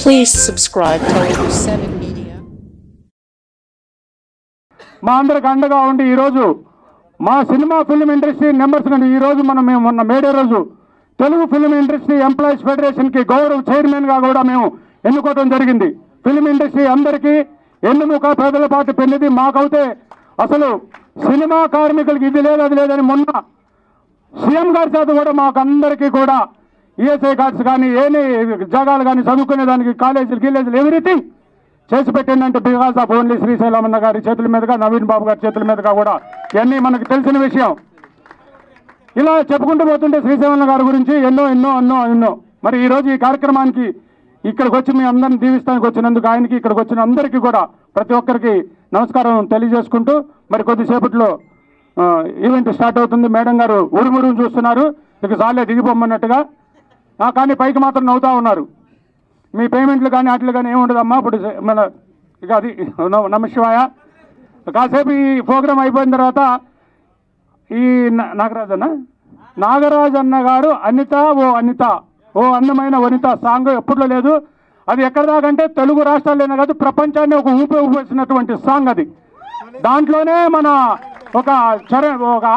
Please subscribe to 7 Media. మా అందరికి అండగా ఉండి ఈరోజు మా సినిమా ఫిల్మ్ ఇండస్ట్రీ నెంబర్స్ కంటే ఈరోజు మేము మొన్న మేడే రోజు తెలుగు ఫిల్మ్ ఇండస్ట్రీ ఎంప్లాయీస్ ఫెడరేషన్కి గౌరవ చైర్మన్గా కూడా మేము ఎన్నుకోవడం జరిగింది. ఫిల్మ్ ఇండస్ట్రీ అందరికీ ఎన్నుముక పేదల పాటు పెళ్ళిది. మాకైతే అసలు సినిమా కార్మికులకి ఇది లేదు అది లేదని మొన్న సీఎం గారి చేత కూడా మాకందరికీ కూడా ఈఎస్ఐ కార్డ్స్ కానీ ఏని జాగాలు కానీ చదువుకునే దానికి కాలేజీలు ఎవ్రీథింగ్ చేసి పెట్టిందంటే బికాస్ ఆఫ్ ఓన్లీ శ్రీశైలమన్న గారి చేతుల మీదుగా, నవీన్ బాబు గారి చేతుల మీదుగా కూడా ఇవన్నీ మనకు తెలిసిన విషయం. ఇలా చెప్పుకుంటూ పోతుంటే శ్రీశైలమన్న గారి గురించి ఎన్నో ఎన్నో ఎన్నో ఎన్నో మరి ఈరోజు ఈ కార్యక్రమానికి ఇక్కడికి వచ్చి మీ అందరిని దీవిస్తానికి వచ్చినందుకు ఆయనకి ఇక్కడికి వచ్చిన అందరికీ కూడా ప్రతి ఒక్కరికి నమస్కారం తెలియజేసుకుంటూ మరి కొద్దిసేపట్లో ఈవెంట్ స్టార్ట్ అవుతుంది. మేడం గారు ఉరుమురుని చూస్తున్నారు, ఇక చాలే దిగిపోమన్నట్టుగా, కానీ పైకి మాత్రం నవ్వుతూ ఉన్నారు. మీ పేమెంట్లు కానీ వాటిలు కానీ ఏముండదమ్మా ఇప్పుడు మన ఇక అది నమశివాయ. కాసేపు ఈ ప్రోగ్రాం అయిపోయిన తర్వాత ఈ నాగరాజ్ అన్న గారు అనిత ఓ అందమైన వనిత సాంగ్ ఎప్పుడులో లేదు. అది ఎక్కడ దాకంటే తెలుగు రాష్ట్రాల్లోనే కాదు ప్రపంచాన్ని ఒక ఊపేసినటువంటి సాంగ్ అది. దాంట్లోనే మన ఒక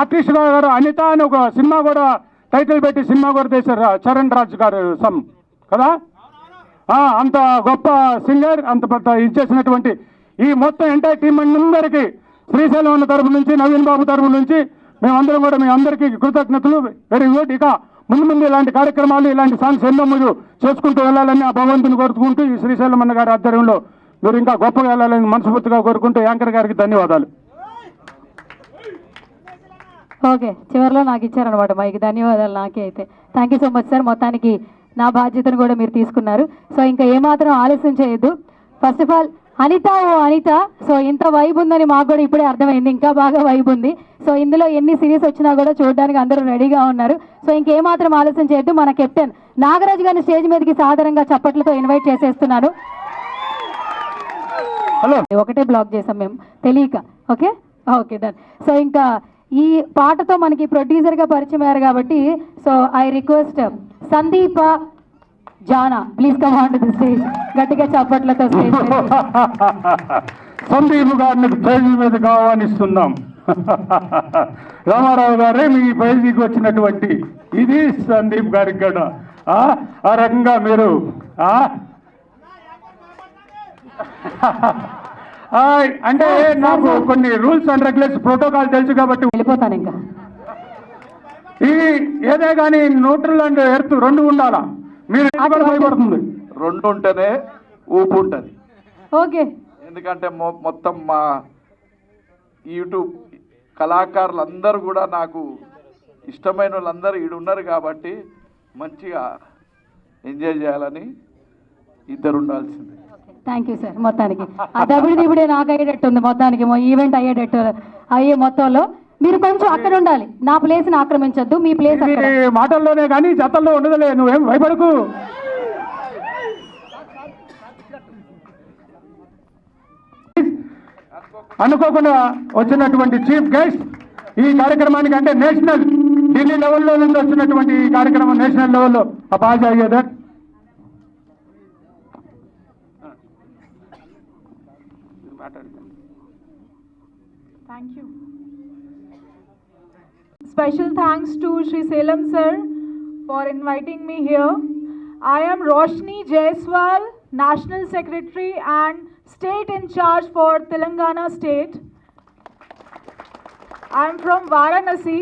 ఆర్టిస్ట్ గారు అనిత అని ఒక సినిమా కూడా టైటిల్ పెట్టి సినిమా కూడా తీశారు చరణ్ రాజ్ గారు సమ్ కదా. అంత గొప్ప సింగర్, అంత పెద్ద ఇచ్చేసినటువంటి ఈ మొత్తం ఎంటైర్ టీం అందరికీ శ్రీశైలం అన్న తరపు నుంచి, నవీన్ బాబు తరపు నుంచి మేమందరం కూడా మీ అందరికీ కృతజ్ఞతలు. Very good. ఇక ముందు ఇలాంటి కార్యక్రమాలు, ఇలాంటి సాంగ్స్ ఎన్నో మీరు చేసుకుంటూ వెళ్ళాలని ఆ భగవంతుని కోరుకుంటూ ఈ శ్రీశైలం అన్న గారి ఆధ్వర్యంలో మీరు ఇంకా గొప్పగా వెళ్ళాలని మనస్ఫూర్తిగా కోరుకుంటూ యాంకర్ గారికి ధన్యవాదాలు. ఓకే, చివరిలో నాకు ఇచ్చారనమాట మైక్. ధన్యవాదాలు నాకే అయితే. Thank you so much sir. మొత్తానికి నా బాధ్యతను కూడా మీరు తీసుకున్నారు. సో ఇంకా ఏమాత్రం ఆలస్యం చేయొద్దు. First of all Anitha so ఇంత వైబ్ ఉందని మాకు కూడా ఇప్పుడే అర్థమైంది. ఇంకా బాగా వైబ్ ఉంది. సో ఇందులో ఎన్ని సిరీస్ వచ్చినా కూడా చూడడానికి అందరూ రెడీగా ఉన్నారు. సో ఇంకేమాత్రం ఆలస్యం చేయొద్దు. మన కెప్టెన్ నాగరాజు గారిని స్టేజ్ మీదకి సాధారణంగా చప్పట్లతో ఇన్వైట్ చేసేస్తున్నాను. ఒకటే బ్లాక్ చేసాం మేము తెలియక. Okay done. సో ఇంకా ఈ పాటతో మనకి ప్రొడ్యూసర్గా పరిచయం అయ్యారు కాబట్టి so I request Sandeepa Jana please come on to the stage. గట్టిగా చప్పట్లతో స్టేజ్ సందీప్ గారిని స్టేజ్ మీద ఆహ్వానిస్తున్నాం. రామారావు గారే మీ పేజీకి వచ్చినటువంటి ఇది సందీప్ గారికి కూడా ఆ రకంగా మీరు అంటే నాకు కొన్ని రూల్స్ అండ్ రెగ్యులేషన్స్ ప్రోటోకాల్ తెలుసు కాబట్టి వెళ్ళిపోతాను. ఇంకా ఇది ఏదే కానీ న్యూట్రల్ అండ్ ఎర్త్ రెండు ఉండాలా. మీరు భయపడుతుంది రెండు ఉంటేనే ఊపు ఉంటుంది. ఓకే, ఎందుకంటే మొత్తం మా యూట్యూబ్ కళాకారులు అందరూ కూడా నాకు ఇష్టమైన వాళ్ళందరూ ఈడు ఉన్నారు కాబట్టి మంచిగా ఎంజాయ్ చేయాలని ఇద్దరు ఉండాల్సింది. Thank you sir. మొత్తానికి ఆ దబిడిదిబిడే నాకు అయ్యేటట్టు ఉంది. మొత్తానికి ఈవెంట్ అయ్యేటట్టు అయ్యే మొత్తంలో మీరు కొంచెం అక్కడ ఉండాలి. నా ప్లేస్ ని ఆక్రమించద్దు. మీ ప్లేస్ మాటల్లోనే కానీ జతల్లో ఉండదులే, నువ్వేం భయపడకు. అనుకోకుండా వచ్చినటువంటి చీఫ్ గెస్ట్ ఈ కార్యక్రమానికి అంటే నేషనల్ ఢిల్లీ లెవెల్లో నుంచి వచ్చినటువంటి ఈ కార్యక్రమం నేషనల్ లెవెల్లో అపాజ్ అయ్యేదా. Thank you. Special thanks to Shri Selam sir for inviting me here. I am Roshni Jaiswal, National Secretary and State in charge for Telangana State. I am from Varanasi,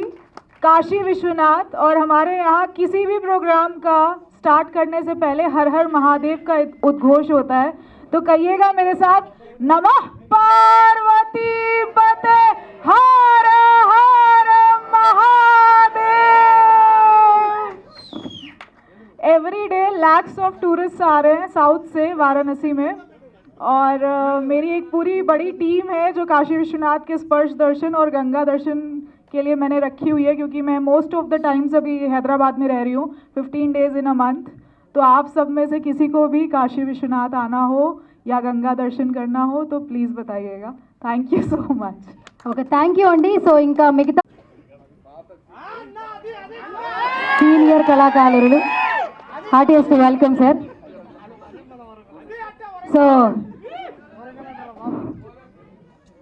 Kashi Vishwanath, और हमारे यहाँ किसी भी प्रोग्राम का start करने से पहले हर हर महादेव का उद्घोष होता है. तो कहिएगा मेरे साथ, नमः पार्वती पते Har Har Mahadev. Every day lakhs of tourist आ रहे हैं साउथ से वाराणसी में, और मेरी एक पूरी बड़ी टीम है जो काशी विश्वनाथ के स्पर्श दर्शन और गंगा दर्शन के लिए मैंने रखी हुई है, क्योंकि मैं मोस्ट ऑफ द टाइम्स अभी हैदराबाद में रह रही हूँ 15 डेज इन अ मंथ. तो आप सब में से किसी को भी काशी विश्वनाथ आना हो या गंगा दर्शन करना हो तो प्लीज़ बताइएगा. Thank you so much. Okay, thank you అండి. సో ఇంకా మిగతా సీనియర్ కళాకారులు artist welcome sir. So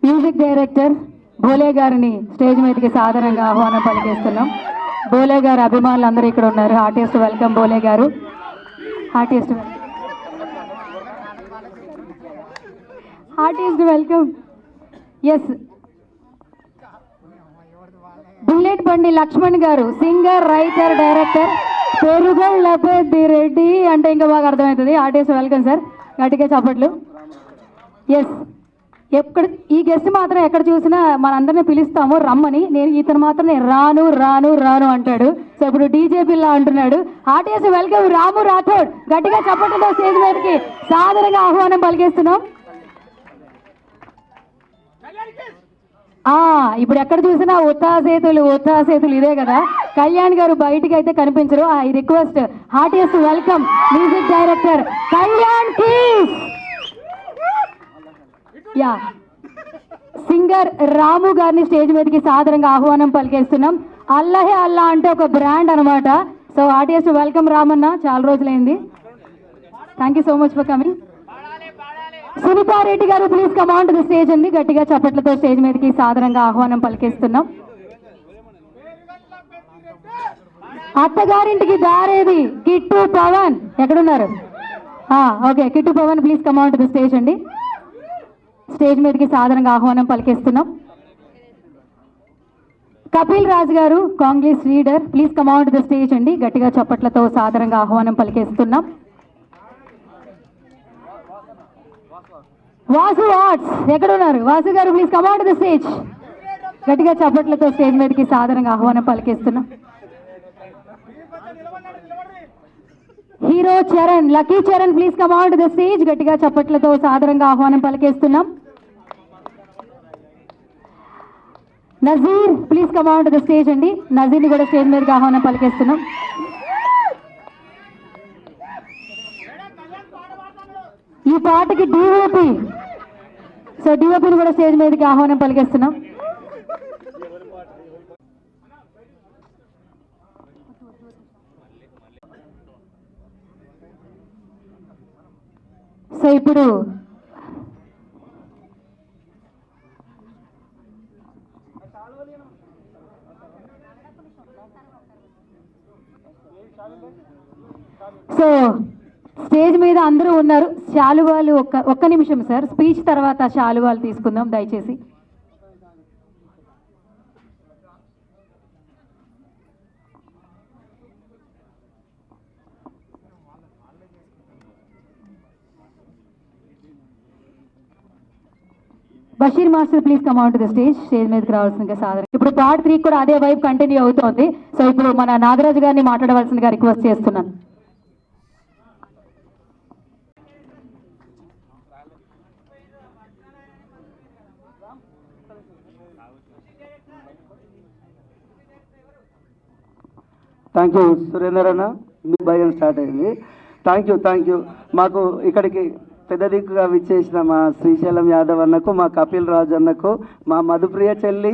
music director Bhole గారిని స్టేజ్ మీదకి సాధారణంగా ఆహ్వానం పలికేస్తున్నాం. భోలే గారు అభిమానులు అందరూ ఇక్కడ ఉన్నారు. హార్టియస్ట్ వెల్కమ్ భోలే గారు. Heartiest welcome. ఎస్, బుల్లెట్ బండి లక్ష్మణ్ గారు, సింగర్, రైటర్, డైరెక్టర్. పెరుగళ్ళ పెద్దిరెడ్డి అంటే ఇంకా బాగా అర్థమవుతుంది. హార్టియస్ట్ వెల్కమ్ సార్, గట్టిగా చప్పట్లు. ఎస్, ఎక్కడ ఈ గెస్ట్ మాత్రం ఎక్కడ చూసినా మనందరినీ పిలుస్తాము రమ్మని. ఇతను మాత్రం నేను రాను రాను రాను అంటాడు. సో ఇప్పుడు డీజే పిల్ల అంటున్నాడు. హార్టియస్ట్ వెల్కమ్ రాము రాథోడ్. గట్టిగా చప్పట్లతో స్టేజ్ మీదకి సాధారణంగా ఆహ్వానం పలికేస్తున్నాం. ఇప్పుడు ఎక్కడ చూసినా ఒత్తాసేతులు ఇదే కదా. కళ్యాణ్ గారు బయటికి అయితే కనిపించరు. I request heartiest welcome music director Kalyan కీస్. యా, సింగర్ రాము గారిని స్టేజ్ మీదకి సాధారణంగా ఆహ్వానం పలికేస్తున్నాం. అల్లహే అల్లా అంటే ఒక బ్రాండ్ అనమాట. సో హార్టియస్ట్ వెల్కమ్ రామన్న, చాలా రోజులైంది. Thank you so much for coming. Sunitha Reddy garu please come on to the stage అండి. గట్టిగా చప్పట్లతో స్టేజ్ మీదకి సాధారణంగా ఆహ్వానం పలికేస్తున్నాం. అత్తగారింటికి దారేది కిట్టు పవన్ ఎక్కడున్నారు? Okay, Kittu Pavan please come on to the stage అండి. స్టేజ్ మీదకి సాధారణంగా ఆహ్వానం పలికేస్తున్నాం. కపిల్ రాజ్ గారు Congress leader please come on to the stage అండి. గట్టిగా చప్పట్లతో సాధారణంగా ఆహ్వానం పలికేస్తున్నాం. వాసు ఆర్ట్స్ ఎక్కడున్నారు? Vasu garu please come on to the stage. గట్టిగా చప్పట్లతో స్టేజ్ మీదకి సాధారణంగా ఆహ్వానం పలికేస్తున్నాం. Hero Charan, lucky Charan please come on to the stage. గట్టిగా చప్పట్లతో సాధారణంగా ఆహ్వానం పలికేస్తున్నాం. Nazeer please come on to the stage అండి. నజీర్ని కూడా స్టేజ్ మీదకి ఆహ్వానం పలికేస్తున్నాం. ఈ పాటకి డిఓపి, సో డిఓపిని కూడా స్టేజ్ మీదకి ఆహ్వానం పలికేస్తున్నాం. సో ఇప్పుడు స్టేజ్ మీద అందరూ ఉన్నారు. శాలువాలు ఒక్క నిమిషం సార్, స్పీచ్ తర్వాత శాలువాలు తీసుకుందాం దయచేసి. Basheer master please come on to the stage. Stage మీదకి రావాల్సిందిగా సాధారణ. ఇప్పుడు పార్ట్ 3 కూడా అదే వైపు కంటిన్యూ అవుతోంది. సో ఇప్పుడు మన నాగరాజు గారిని మాట్లాడవలసిందిగా రిక్వెస్ట్ చేస్తున్నాను. థ్యాంక్ యూ సురేందర్ అన్న, మీ భయం స్టార్ట్ అయింది. థ్యాంక్ యూ మాకు ఇక్కడికి పెద్ద దిక్కుగా విచ్చేసిన మా శ్రీశైలం యాదవ్ అన్నకు, మా కపిల్ రాజు అన్నకు, మా మధుప్రియ చెల్లి,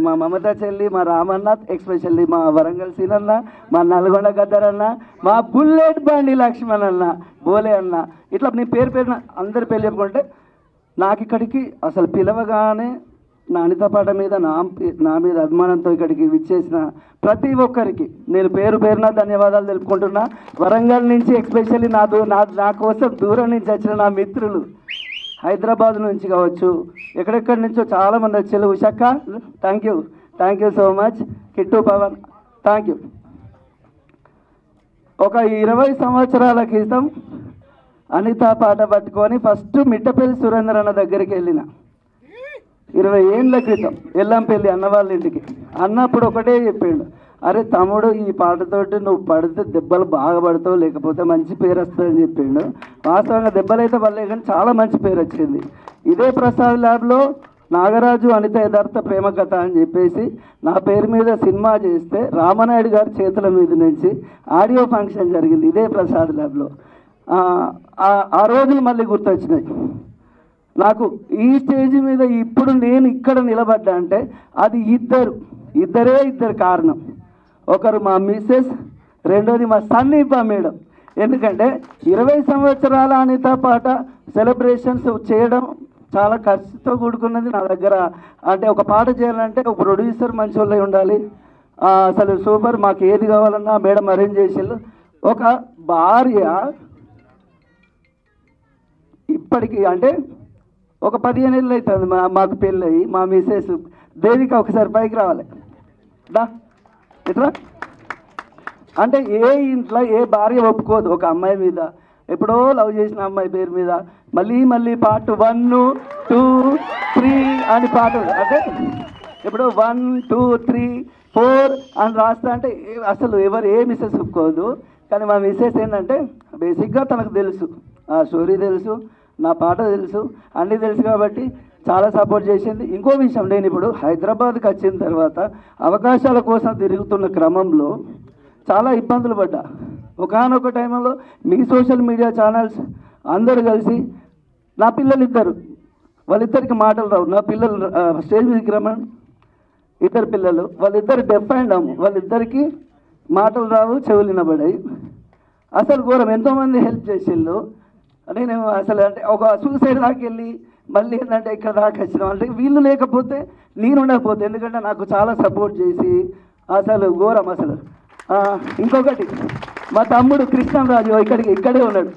మా మమత చెల్లి, మా రామన్న, ఎక్స్పెషల్లీ మా వరంగల్ సీనన్న, మా నల్గొండ గద్దరన్న, మా బుల్లెట్ బండి లక్ష్మణ్ అన్న, బోలే అన్న, ఇట్లా నీ పేరున అందరి పేరు చెప్పుకుంటే నాకు ఇక్కడికి అసలు పిలవగానే నా అనిత పాట మీద నా మీద అభిమానంతో ఇక్కడికి విచ్చేసిన ప్రతి ఒక్కరికి నేను పేరున ధన్యవాదాలు తెలుపుకుంటున్నా. వరంగల్ నుంచి ఎక్స్పెషల్లీ నా కోసం దూరం నుంచి వచ్చిన నా మిత్రులు, హైదరాబాద్ నుంచి కావచ్చు, ఎక్కడెక్కడి నుంచో చాలామంది వచ్చారు. ఉషక్క thank you so much. Kittu Pavan thank you. ఒక 20 సంవత్సరాల క్రితం అనిత పాట పట్టుకొని ఫస్ట్ మిట్టపల్లి సురేందర్ అన్న దగ్గరికి వెళ్ళిన. 20 ఏళ్ళ క్రితం ఎల్లంపల్లి అన్న వాళ్ళ ఇంటికి. అన్నప్పుడు ఒకటే చెప్పాడు, అరే తమ్ముడు ఈ పాటతోటి నువ్వు పడితే దెబ్బలు బాగా పడతావు, లేకపోతే మంచి పేరు వస్తుందని చెప్పిండు. వాస్తవంగా దెబ్బలు అయితే పడలే కానీ చాలా మంచి పేరు వచ్చింది. ఇదే ప్రసాద్ ల్యాబ్లో నాగరాజు అనిత యథార్థ ప్రేమ కథ అని చెప్పేసి నా పేరు మీద సినిమా చేస్తే రామనాయుడు గారి చేతుల మీద నుంచి ఆడియో ఫంక్షన్ జరిగింది ఇదే ప్రసాద్ ల్యాబ్లో. ఆ రోజులు మళ్ళీ గుర్తొచ్చినాయి నాకు. ఈ స్టేజ్ మీద ఇప్పుడు నేను ఇక్కడ నిలబడ్డా అంటే అది ఇద్దరు కారణం. ఒకరు మా మిస్సెస్, రెండోది మా సన్నీప మేడం. ఎందుకంటే 20 సంవత్సరాల అనిత పాట సెలబ్రేషన్స్ చేయడం చాలా ఖర్చుతో కూడుకున్నది. నా దగ్గర అంటే ఒక పాట చేయాలంటే ఒక ప్రొడ్యూసర్ మంచి వాళ్ళే ఉండాలి. అసలు సూపర్, మాకు ఏది కావాలన్నా మేడం అరేంజ్ చేసేళ్ళు. ఒక భార్య ఇప్పటికీ అంటే ఒక 15 ఏళ్ళు అవుతుంది మాకు పెళ్ళయి. మా మిస్సెస్ దేవిక ఒకసారి పైకి రావాలి దా ఇట్లా. అంటే ఏ ఇంట్లో ఏ భార్య ఒప్పుకోదు ఒక అమ్మాయి మీద, ఎప్పుడో లవ్ చేసిన అమ్మాయి పేరు మీద మళ్ళీ పార్ట్ 1, 2, 3 అని పాటలు. అంటే ఇప్పుడు 1, 2, 3, 4 అని రాస్తా అంటే అసలు ఎవరు ఏ మిస్సెస్ ఒప్పుకోదు. కానీ మా మిస్సెస్ ఏంటంటే బేసిక్గా తనకు తెలుసు, ఆ స్టోరీ తెలుసు, నా పాట తెలుసు, అన్నీ తెలుసు కాబట్టి చాలా సపోర్ట్ చేసింది. ఇంకో విషయం, నేను ఇప్పుడు హైదరాబాద్కి వచ్చిన తర్వాత అవకాశాల కోసం తిరుగుతున్న క్రమంలో చాలా ఇబ్బందులు పడ్డా. ఒకానొక టైంలో మీ సోషల్ మీడియా ఛానల్స్ అందరూ కలిసి నా పిల్లలు ఇద్దరు, వాళ్ళిద్దరికి మాటలు రావు. నా పిల్లలు స్టేజ్ మీదకి రమ్మని, ఇద్దరు పిల్లలు, వాళ్ళిద్దరు డెఫ్ అండ్ డమ్, వాళ్ళిద్దరికి మాటలు రావు, చెవులు వినబడాయి. అసలు ఘోరం, ఎంతోమంది హెల్ప్ చేసేళ్ళు. నేను అసలు అంటే ఒక సూసైడ్ దాకా వెళ్ళి మళ్ళీ ఏంటంటే ఇక్కడ దాకా వచ్చినాం. అంటే వీళ్ళు లేకపోతే నేను ఉండకపోతే, ఎందుకంటే నాకు చాలా సపోర్ట్ చేసి అసలు ఘోరం అసలు. ఇంకొకటి, మా తమ్ముడు కృష్ణరాజు ఇక్కడే ఉన్నాడు,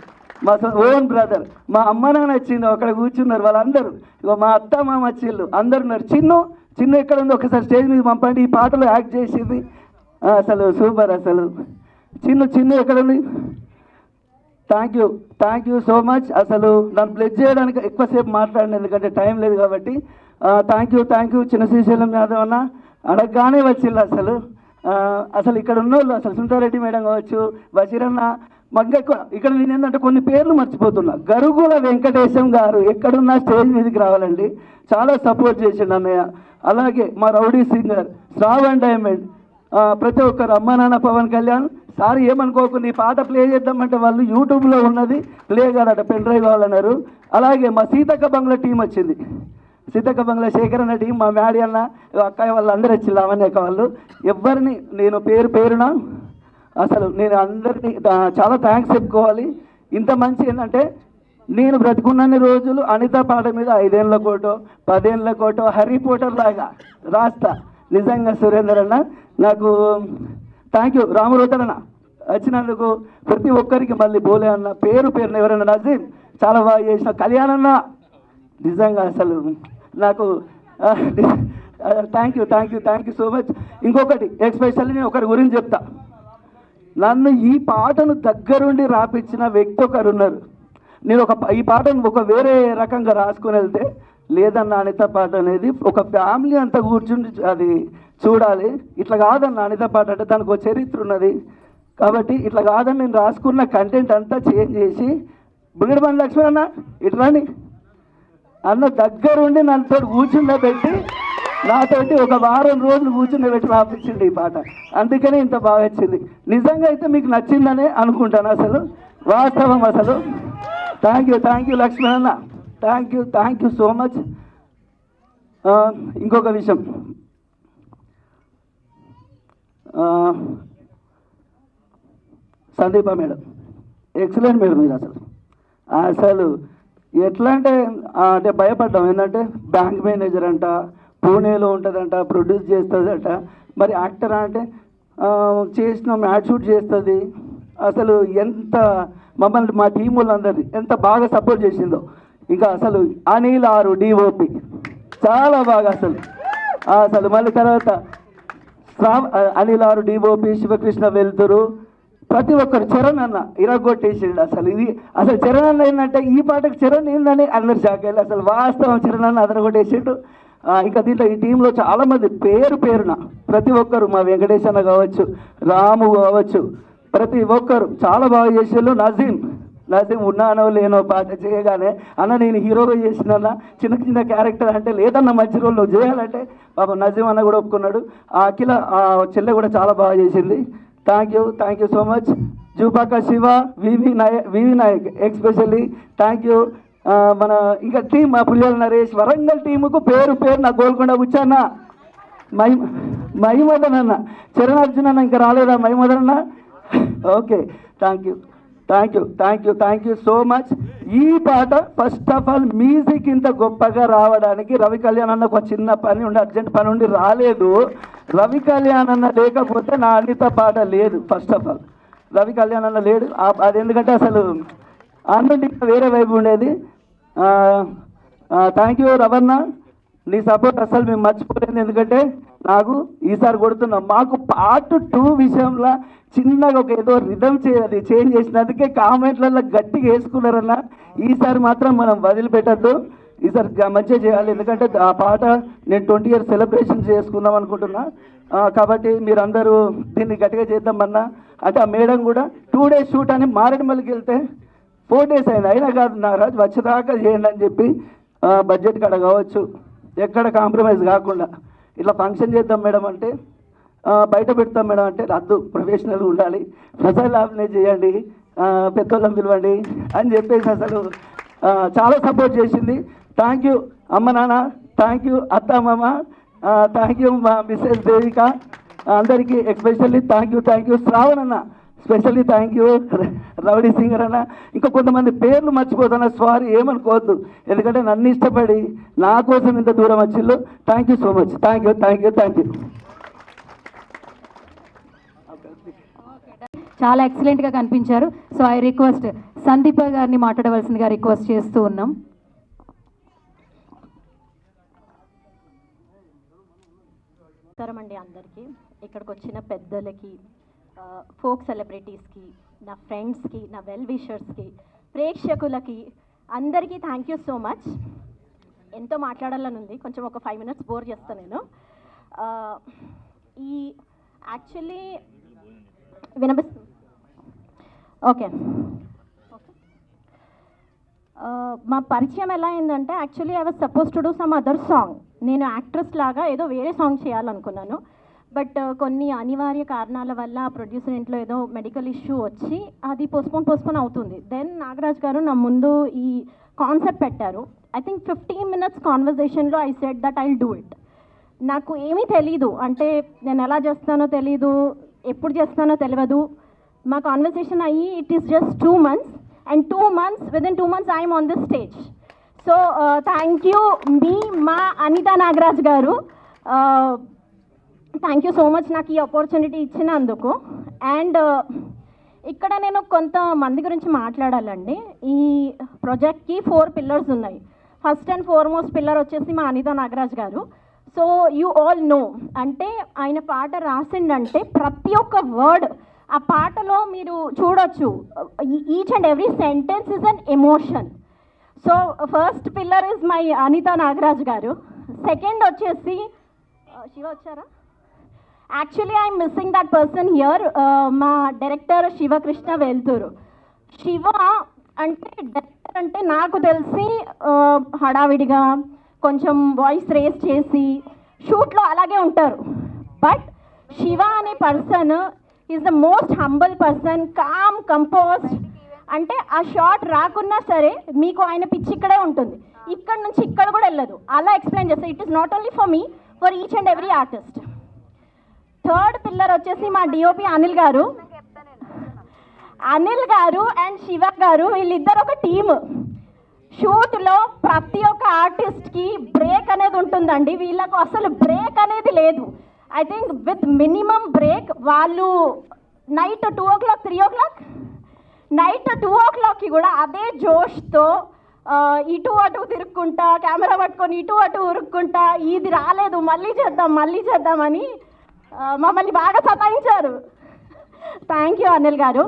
మా ఓన్ బ్రదర్. మా అమ్మ నాన్న వచ్చిండు, అక్కడ కూర్చున్నారు వాళ్ళందరూ. ఇగో మా అత్త మామ వచ్చిళ్ళు, అందరు ఉన్నారు. చిన్న ఎక్కడ ఉంది ఒకసారి స్టేజ్ మీద పంపండి, ఈ పాటలో యాక్ట్ చేసింది అసలు సూపర్. అసలు చిన్న ఎక్కడ ఉంది? Thank you so much. అసలు నన్ను ప్లెజ్ చేయడానికి ఎక్కువసేపు మాట్లాడిన, ఎందుకంటే టైం లేదు కాబట్టి. థ్యాంక్ యూ చిన్న శ్రీశైలం యాదవ్ అన్న, అడగగానే వచ్చిళ్ళు. అసలు ఇక్కడ ఉన్నోళ్ళు, అసలు సుంటారెడ్డి మేడం కావచ్చు, బషీరన్న, మగ్గ ఇక్కడ నేను ఏంటంటే కొన్ని పేర్లు మర్చిపోతున్నా. గరుగుల వెంకటేశం గారు ఎక్కడున్నా స్టేజ్ మీదకి రావాలండి, చాలా సపోర్ట్ చేసిండు అన్నయ్య. అలాగే మా రౌడీ సింగర్ శ్రావణ్ డైమండ్, ప్రతి ఒక్కరు, అమ్మ నాన్న పవన్ కళ్యాణ్ సార్ ఏమనుకోకుండా ఈ పాట ప్లే చేద్దామంటే వాళ్ళు యూట్యూబ్లో ఉన్నది ప్లే కాదట, పెన్ డ్రైవ్ కావాలన్నారు. అలాగే మా సీతక్క బంగ్లా టీం వచ్చింది, సీతక్క బంగ్లా శేఖర్ అన్న టీం, మా మ్యాడీ అన్న, అక్కయ్య వాళ్ళు అందరూ వచ్చి అవన్నీ వాళ్ళు ఎవరిని నేను పేరున అసలు నేను అందరినీ చాలా థ్యాంక్స్ చెప్పుకోవాలి. ఇంత మంచి ఏంటంటే నేను బ్రతికున్నన్ని రోజులు అనిత పాట మీద 5 ఏళ్ళ కోటో 10 ఏళ్ళ కోటో హ్యారీ పోటర్ లాగా రాస్తా. నిజంగా సురేందర్ అన్న నాకు థ్యాంక్ యూ. రామరోతరన్న వచ్చినందుకు ప్రతి ఒక్కరికి, మళ్ళీ బోలే అన్న పేరున ఎవరైనా నజీం చాలా బాగా చేసిన, కళ్యాణ్ అన్న నిజంగా అసలు నాకు థ్యాంక్ యూ సో మచ్. ఇంకొకటి ఎస్పెషల్లీ నేను ఒకరి గురించి చెప్తా. నన్ను ఈ పాటను దగ్గరుండి రాపించిన వ్యక్తి ఒకరు ఉన్నారు. నేను ఈ పాటను ఒక వేరే రకంగా రాసుకొని వెళ్తే, లేదన్న అనిత పాట అనేది ఒక ఫ్యామిలీ అంతా కూర్చుని అది చూడాలి, ఇట్లా కాదన్న అనిత పాట అంటే దానికి ఒక చరిత్ర ఉన్నది కాబట్టి ఇట్లా కాదని నేను రాసుకున్న కంటెంట్ అంతా చేంజ్ చేసి, బుల్లెట్ బండి లక్ష్మణ్ అన్న ఇట్లాని అన్న దగ్గరుండి నన్నుతో కూర్చుండబెట్టి, నాతోటి ఒక వారం రోజులు కూర్చుండబెట్టి రాపించింది ఈ పాట. అందుకనే ఇంత బాగా వచ్చింది. నిజంగా అయితే మీకు నచ్చిందనే అనుకుంటాను, అసలు వాస్తవం. అసలు థ్యాంక్ యూ లక్ష్మణ్ అన్న, థ్యాంక్ యూ సో మచ్. ఇంకొక విషయం, సందీప మేడం ఎక్సలెంట్ మేడం. మీరు అసలు ఎట్లా అంటే భయపడ్డాం. ఏంటంటే బ్యాంక్ మేనేజర్ అంట, పూణేలో ఉంటుందంట, ప్రొడ్యూస్ చేస్తుందంట, మరి యాక్టర్ అంటే చేసిన యాడ్ షూట్ చేస్తుంది. అసలు ఎంత మమ్మల్ని మా టీం వాళ్ళందరినీ ఎంత బాగా సపోర్ట్ చేసిందో. ఇంకా అసలు అనిల్ ఆరు డిఓపి చాలా బాగా అసలు మళ్ళీ తర్వాత అనిల్ ఆరు డిఓపి, శివకృష్ణ వెళ్తురు, ప్రతి ఒక్కరు. చరణ్ అన్న ఇరగొట్టేసిండు. అసలు చరణ్ అన్న ఏంటంటే ఈ పాటకు చరణ్ ఏందని అందరు షాక్ అయ్యారు. అసలు వాస్తవం చరణ్ అన్న అదరగొట్టేసిండు. ఇంకా దీంట్లో ఈ టీంలో చాలామంది పేరున ప్రతి ఒక్కరు, మా వెంకటేష్ అన్న కావచ్చు, రాము కావచ్చు, ప్రతి ఒక్కరు చాలా బాగా చేసేళ్ళు. నజీం ఉన్నానో లేనో పాట చేయగానే అన్న నేను హీరోగా చేసిన చిన్న క్యారెక్టర్ అంటే, లేదన్న మంచి రోల్ నువ్వు చేయాలంటే పాపం నజీం అన్న కూడా ఒప్పుకున్నాడు. ఆ అఖిల చెల్లె కూడా చాలా బాగా చేసింది. Thank you so much. Jupaka Shiva, VV Nayak especially thank you. మన ఇంకా టీం మా పుల్యాల నరేష్, వరంగల్ టీముకు పేరు నా గోల్కొండ బుచ్చన్న, మహిమదన్ అన్న, చరణార్జున్ అన్న ఇంకా రాలేదా మహిమదన్ అన్న? Okay thank you so much. ఈ పాట ఫస్ట్ ఆఫ్ ఆల్ మ్యూజిక్ ఇంత గొప్పగా రావడానికి రవి కళ్యాణ్ అన్న ఒక చిన్న పని ఉండి అర్జెంట్ పని ఉండి రాలేదు. రవి కళ్యాణ్ అన్న లేకపోతే నా అనిత పాట లేదు. First of all Ravi Kalyan అన్న లేడు. అది ఎందుకంటే అసలు అన్నింటి వేరే వైపు ఉండేది. థ్యాంక్ యూ రవణ, నీ సపోర్ట్ అసలు మేము మర్చిపోలేదు. ఎందుకంటే నాకు ఈసారి కొడుతున్నాం. మాకు పార్ట్ 2 విషయంలో చిన్నగా ఒక ఏదో రిధమ్ చేంజ్ చేసినందుకే కామెంట్లలో గట్టిగా వేసుకున్నారన్న. ఈసారి మాత్రం మనం వదిలిపెట్టద్దు, ఈసారి మంచిగా చేయాలి. ఎందుకంటే ఆ పాట నేను 20 years సెలబ్రేషన్ చేసుకుందాం అనుకుంటున్నా. కాబట్టి మీరందరూ దీన్ని గట్టిగా చేద్దామన్నా. అంటే ఆ మేడం కూడా 2 days షూట్ అని మారేడుమల్లికి వెళ్తే 4 days అయింది. అయినా కాదు నాగరాజు వచ్చేదాకా చేయండి అని చెప్పి బడ్జెట్ కాడ కావచ్చు ఎక్కడ కాంప్రమైజ్ కాకుండా ఇట్లా ఫంక్షన్ చేద్దాం మేడం అంటే, బయట పెడతాం మేడం అంటే రద్దు, ప్రొఫెషనల్ ఉండాలి, ప్రజలు ఆర్గనైజ్ చేయండి, పెద్దోళ్ళని పిలవండి అని చెప్పేసి అసలు చాలా సపోర్ట్ చేసింది. థ్యాంక్ యూ అమ్మ నాన్న, థ్యాంక్ యూ అత్తమ్మ, థ్యాంక్ యూ మా మిస్సెస్ దేవిక, అందరికీ ఎస్పెషల్లీ థ్యాంక్ యూ శ్రావణ్ అన్న, specially thank you rowdy singer అన్న. ఇంకా కొంతమంది పేర్లు మర్చిపోతున్నా, సారీ ఏమనుకోవద్దు. ఎందుకంటే నన్ను ఇష్టపడి నా కోసం ఇంత దూరం వచ్చిళ్ళు. Thank you so much. Thank you. చాలా ఎక్సలెంట్గా కనిపించారు. సో ఐ రిక్వెస్ట్ సందీప గారిని మాట్లాడవలసిందిగా రిక్వెస్ట్ చేస్తూ ఉన్నాం. నమస్కారం అండి అందరికీ, ఇక్కడికి వచ్చిన పెద్దలకి, ఫోక్ సెలబ్రిటీస్కి, నా ఫ్రెండ్స్కి, నా వెల్ విషర్స్కి, ప్రేక్షకులకి అందరికీ థ్యాంక్ యూ సో మచ్. ఎంతో మాట్లాడాలని ఉంది, కొంచెం ఒక 5 minutes బోర్ చేస్తాను నేను. ఈ యాక్చువల్లీ వినిపిస్తుంది? ఓకే. మా పరిచయం ఎలా అయిందంటే, actually I was suppose to do some other song. నేను యాక్ట్రెస్ లాగా ఏదో వేరే సాంగ్ చేయాలనుకున్నాను. బట్ కొన్ని అనివార్య కారణాల వల్ల ప్రొడ్యూసర్ ఇంట్లో ఏదో మెడికల్ ఇష్యూ వచ్చి అది పోస్ట్పోన్ అవుతుంది. దెన్ నాగరాజ్ గారు నా ముందు ఈ కాన్సెప్ట్ పెట్టారు. ఐ థింక్ 15 minutes కాన్వర్జేషన్లో I said that I will do it. నాకు ఏమీ తెలీదు, అంటే నేను ఎలా చేస్తానో తెలీదు, ఎప్పుడు చేస్తానో తెలియదు. మా కాన్వర్సేషన్ అయ్యి it is just 2 months, and 2 months, within 2 months I'm on this stage. So thank you మా అనిత నాగరాజ్ గారు, థ్యాంక్ యూ సో మచ్ నాకు ఈ ఆపర్చునిటీ ఇచ్చినందుకు. అండ్ ఇక్కడ నేను కొంతమంది గురించి మాట్లాడాలండి. ఈ ప్రాజెక్ట్కి 4 pillars ఉన్నాయి. ఫస్ట్ అండ్ ఫార్మోస్ట్ పిల్లర్ వచ్చేసి మా అనిత నాగరాజ్ గారు. సో యూ ఆల్ నో, అంటే ఆయన పాట రాసిండంటే ప్రతి ఒక్క వర్డ్ ఆ పాటలో మీరు చూడొచ్చు. Each and every sentence is an emotion. So first pillar is my Anitha Nagaraj గారు. సెకండ్ వచ్చేసి శివ వచ్చారా? Actually I'm missing that person here. మా డైరెక్టర్ శివకృష్ణ వెల్తూరు. శివ అంటే డైరెక్టర్ అంటే నాకు తెలిసి హడావిడిగా కొంచెం వాయిస్ రేస్ చేసి షూట్లో అలాగే ఉంటారు. బట్ శివ అనే person is the most humble person, calm, composed. అంటే ఆ షాట్ రాకున్నా సరే మీకు ఆయన పిచ్ ఇక్కడే ఉంటుంది, ఇక్కడ నుంచి ఇక్కడ కూడా వెళ్ళదు, అలా ఎక్స్ప్లెయిన్ చేస్తారు. It is not only for me, for each and every artist. Third pillar వచ్చేసి మా డిఓపి అనిల్ గారు. అనిల్ గారు అండ్ శివ గారు వీళ్ళిద్దరు ఒక టీమ్. షూట్లో ప్రతి ఒక్క ఆర్టిస్ట్కి బ్రేక్ అనేది ఉంటుందండి, వీళ్ళకు అసలు బ్రేక్ అనేది లేదు. I think with minimum break వాళ్ళు నైట్ 2 o'clock 3 o'clock నైట్ 2 o'clockకి కూడా అదే జోష్తో ఇటు అటు తిరుక్కుంటా, కెమెరా పట్టుకొని ఇటు అటు ఉరుక్కుంటా, ఇది రాలేదు మళ్ళీ చేద్దామని మమ్మల్ని బాగా సతాయించారు. థ్యాంక్ యూ అనిల్ గారు.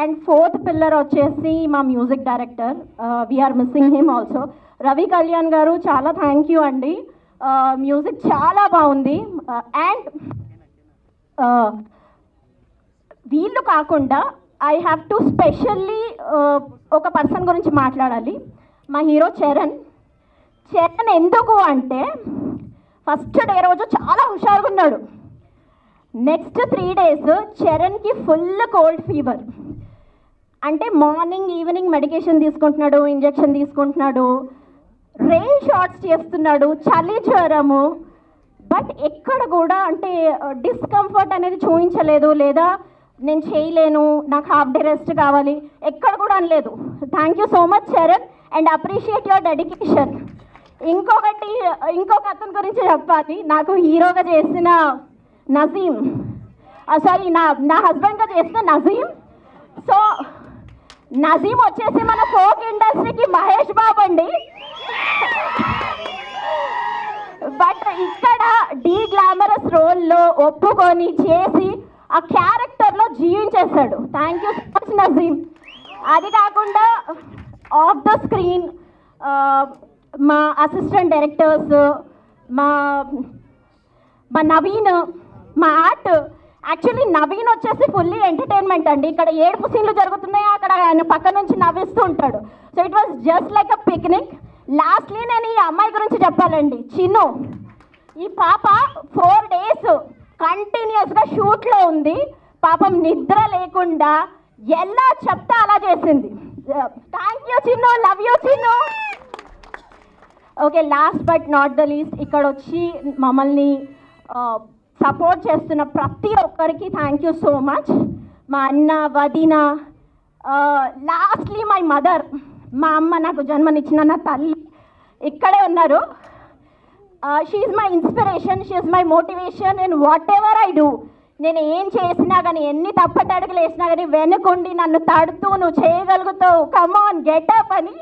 అండ్ ఫోర్త్ పిల్లర్ వచ్చేసి మా music director, we're missing him also, Ravi Kalyan గారు. చాలా థ్యాంక్ యూ అండి, మ్యూజిక్ చాలా బాగుంది. అండ్ వీళ్ళు కాకుండా ఐ హ్యావ్ టు స్పెషల్లీ ఒక పర్సన్ గురించి మాట్లాడాలి, మా హీరో చరణ్. చరణ్ ఎందుకు అంటే ఫస్ట్ డే రోజు చాలా హుషారుగా ఉన్నాడు. నెక్స్ట్ 3 days చరణ్కి ఫుల్ కోల్డ్ ఫీవర్. అంటే మార్నింగ్ ఈవినింగ్ మెడికేషన్ తీసుకుంటున్నాడు, ఇంజెక్షన్ తీసుకుంటున్నాడు, రెయిన్ షాట్స్ చేస్తున్నాడు, చలి జ్వరము. బట్ ఎక్కడ కూడా అంటే డిస్కంఫర్ట్ అనేది చూపించలేదు, లేదా నేను చేయలేను, నాకు హాఫ్ డే రెస్ట్ కావాలి, ఎక్కడ కూడా అనలేదు. Thank you so much Charan and appreciate your dedication. ఇంకొక అతని గురించి చెప్పాలి. నాకు హీరోగా చేసిన నజీమ్, సారీ నా హస్బెండ్గా చేసిన నజీమ్. సో నజీమ్ వచ్చేసి మన ఫోక్ ఇండస్ట్రీకి మహేష్ బాబు అండి. బట్ ఇక్కడ డీ గ్లామరస్ రోల్లో ఒప్పుకొని చేసి ఆ క్యారెక్టర్లో జీవించేశాడు. Thank you so much Nazeem. అది కాకుండా ఆఫ్ ద స్క్రీన్ మా అసిస్టెంట్ డైరెక్టర్స్, మా నవీన్, మా ఆర్ట్. యాక్చువల్లీ నవీన్ వచ్చేసి ఫుల్లీ ఎంటర్టైన్మెంట్ అండి. ఇక్కడ ఏడుపు సీన్లు జరుగుతున్నాయో అక్కడ ఆయన పక్క నుంచి నవ్విస్తూ ఉంటాడు. So it was just like a picnic. Lastly నేను ఈ అమ్మాయి గురించి చెప్పాలండి, చిన్ను. ఈ పాప 4 days కంటిన్యూస్గా షూట్లో ఉంది. పాపం నిద్ర లేకుండా ఎలా చెప్తే అలా చేసింది. Thank you Chinnu, love you Chinnu. Okay, last but not the least, ఇక్కడ వచ్చి మమ్మల్ని సపోర్ట్ చేస్తున్న ప్రతి ఒక్కరికి థ్యాంక్ యూ సో మచ్. మా అన్న, వదిన, లాస్ట్లీ మై మదర్, మా అమ్మ, నాకు జన్మనిచ్చిన నా తల్లి ఇక్కడే ఉన్నారు. She is my inspiration, she is my motivation in what ever I do. నేను ఏం చేసినా కానీ, ఎన్ని తప్పటడుగులు వేసినా కానీ వెనుకుండి నన్ను తడుతూ, నువ్వు చేయగలుగుతావు, కమాన్ గెటప్ అని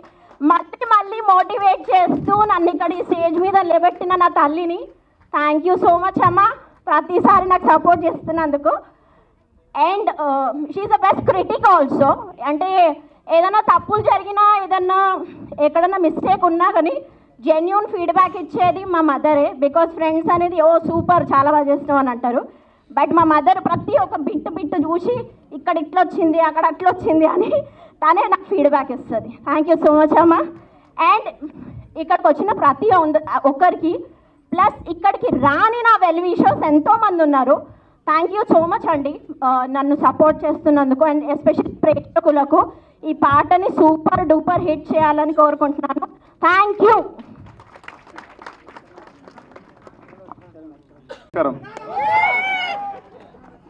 మళ్ళీ మోటివేట్ చేస్తూ నన్ను ఇక్కడ ఈ స్టేజ్ మీద నిలబెట్టిన నా తల్లిని థ్యాంక్ యూ సో మచ్ అమ్మ, ప్రతిసారి నాకు సపోర్ట్ చేస్తున్నందుకు. And she's the best critic also. అంటే ఏదైనా తప్పులు జరిగినా, ఏదన్నా ఎక్కడన్నా మిస్టేక్ ఉన్నా కానీ జెన్యూన్ ఫీడ్బ్యాక్ ఇచ్చేది మా మదరే. బికాస్ ఫ్రెండ్స్ అనేది ఓ సూపర్, చాలా బాగా చేస్తాం అని అంటారు. బట్ మా మదర్ ప్రతి ఒక్క బిట్టు చూసి ఇక్కడ ఇట్లా వచ్చింది, అక్కడ అట్లా వచ్చింది అని తనే నాకు ఫీడ్బ్యాక్ ఇస్తుంది. థ్యాంక్ యూ సో మచ్ అమ్మ. అండ్ ఇక్కడికి వచ్చిన ప్రతి ఒక్కరికి, ప్లస్ ఇక్కడికి రాని నా వెల్ విషర్స్ ఎంతోమంది ఉన్నారు. థ్యాంక్ యూ సో మచ్ అండి నన్ను సపోర్ట్ చేస్తున్నందుకు. అండ్ ఎస్పెషల్లీ ప్రేక్షకులకు ఈ పాటని సూపర్ డూపర్ హిట్ చేయాలని కోరుకుంటున్నాను. Thank you.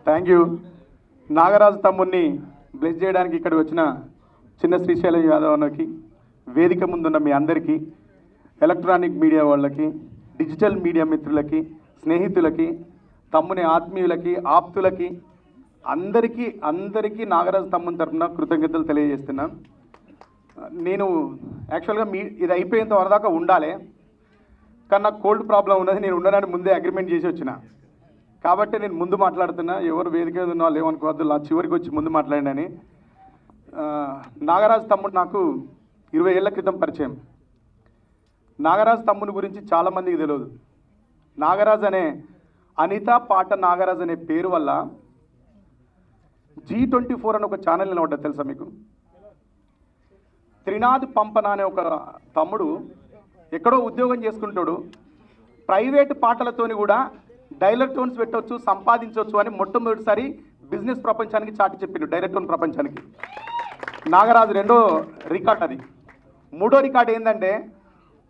Thank you. Nagaraju తమ్ముడిని బ్లెస్ చేయడానికి ఇక్కడికి వచ్చిన చిన్న శ్రీశైలం యాదవ్ అన్నకి, వేదిక ముందున్న మీ అందరికీ, ఎలక్ట్రానిక్ మీడియా వాళ్ళకి, డిజిటల్ మీడియా మిత్రులకి, స్నేహితులకి, తమ్ముని ఆత్మీయులకి, ఆప్తులకి, అందరికీ నాగరాజు తమ్ముని తరఫున కృతజ్ఞతలు తెలియజేస్తున్నాం. నేను యాక్చువల్గా ఇది అయిపోయేంత వరదాకా ఉండాలి, కానీ నాకు కోల్డ్ ప్రాబ్లం ఉన్నది. నేను ఉండడానికి ముందే అగ్రిమెంట్ చేసి వచ్చిన కాబట్టి నేను ముందు మాట్లాడుతున్నా. ఎవరు వేదిక మీద ఉన్న వాళ్ళు ఏమనుకోవద్దు, చివరికి వచ్చి ముందు మాట్లాడండి అని. నాగరాజు తమ్ముడు నాకు 20 ఏళ్ల క్రితం పరిచయం. నాగరాజు తమ్ముని గురించి చాలామందికి తెలియదు. నాగరాజు అనే అనిత పాట నాగరాజు అనే పేరు వల్ల G24 అని ఒక ఛానల్ నిలబడ్డది తెలుసా మీకు? త్రినాథ్ పంపన అనే ఒక తమ్ముడు ఎక్కడో ఉద్యోగం చేసుకుంటాడు, ప్రైవేట్ పాటలతోని కూడా డైలర్ టోన్స్ పెట్టవచ్చు, సంపాదించవచ్చు అని మొట్టమొదటిసారి బిజినెస్ ప్రపంచానికి చాటి చెప్పిండు, డైలర్ టోన్ ప్రపంచానికి. నాగరాజు 2వ రికార్డ్ అది. 3వ రికార్డ్ ఏంటంటే,